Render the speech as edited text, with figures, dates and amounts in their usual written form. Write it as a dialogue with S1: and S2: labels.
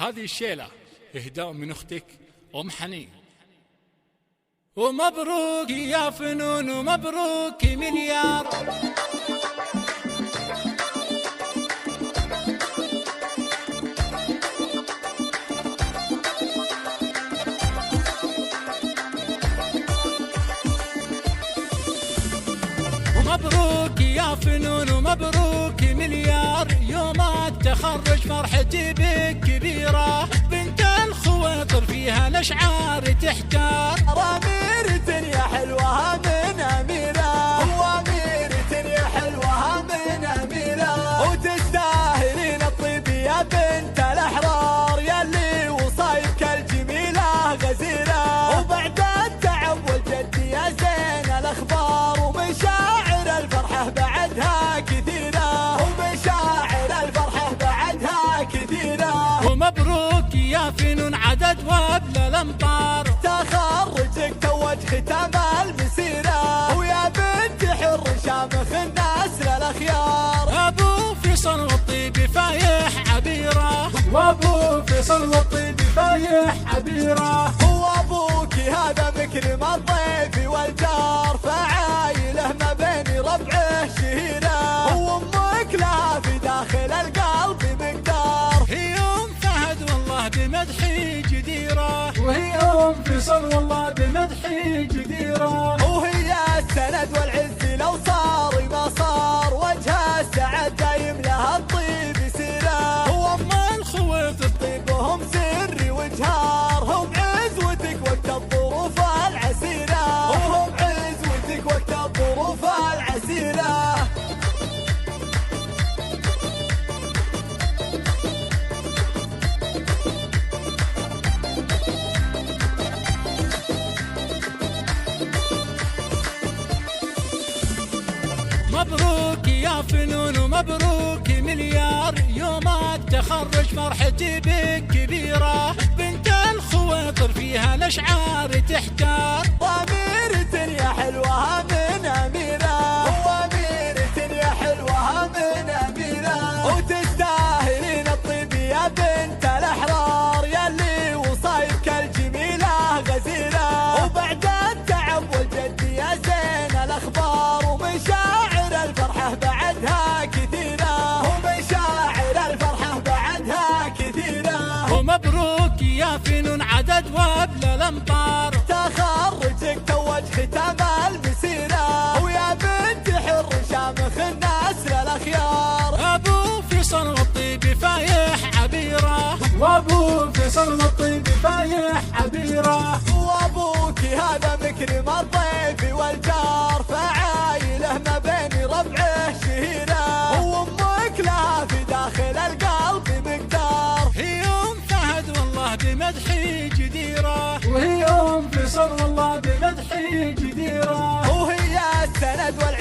S1: هذه الشيلة إهداء من أختك أم حنين. ومبروك يا فنون ومبروك مليار. ومبروك يا فنون ومبروك مليار. يوم التخرج فرحتي بك كبيرة. بنت الخواطر فيها الأشعار تحتار.
S2: أميرة يا حلوة من أميرة. وأميرة يا حلوة من أميرة. وتستاهلين الطيب يا بنت الأحرار. يلي وصايبك الجميلة غزيرة. وبعد التعب والجد يا زين الأخبار. ومشاعر الفرحة بعدها كثيرة. ومشاعر الفرحة بعدها كثيرة.
S1: ومبروك يا فنون عدد وابل الأمطار.
S2: تخرجك توج ختام المسيرة. ويا بنت حر شامخ الناس للأخيار.
S1: أبو فيصل والطيب فايح عبيرة. وأبو فيصل والطيب فايح عبيرة.
S2: وأبوك هذا مكرم الضيف والجار. فعايله ما بين ربعه شهيرة. وأمك لها في داخل القلب مقدار.
S1: هي أم فهد والله بمدحي جديرة. وهي أم فيصل والله بمدحي جديرة.
S2: وهي السند والعز لو صار ما صار. وجه السعد دايم لها الطيب سيرة.
S1: وأم الخويط
S2: طيبهم سري وجهار. هم عزوتك وقت الظروف العسيرة. وهم عزوتك وقت الظروف العسيرة.
S1: مبروك يا فنون ومبروك مليار. يوم التخرج فرحتي بك كبيرة. بنت الخواطر فيها الأشعار تحتار.
S2: وأميرة يا حلوة من أميرة. وأميرة يا حلوة من أميرة. وتستاهلين الطيب يا بنت الأحرار. يلي وصايبك الجميلة غزيرة. وبعد التعب والجد يا زين الأخبار. ومشاعر الفرحة بعدها كثيرة. ومشاعر الفرحة بعدها كثيرة.
S1: ومبروك يا فنون عدد وابل الأمطار.
S2: تخرجك توج ختام المسيرة. ويا بنت حر شامخ الناس للأخيار.
S1: أبو فيصل والطيب فايح عبيرة. وأبو فيصل والطيب فايح عبيرة.
S2: وأبوك هذا مكرم الضيف والجار. فعايله ما بين ربعه شهيرة. وأمك لها في داخل القلب مقدار.
S1: هي أم فهد والله بمدحي جديرة. وهي أم فيصل والله بمدحي جديرة.
S2: وهي السند والعز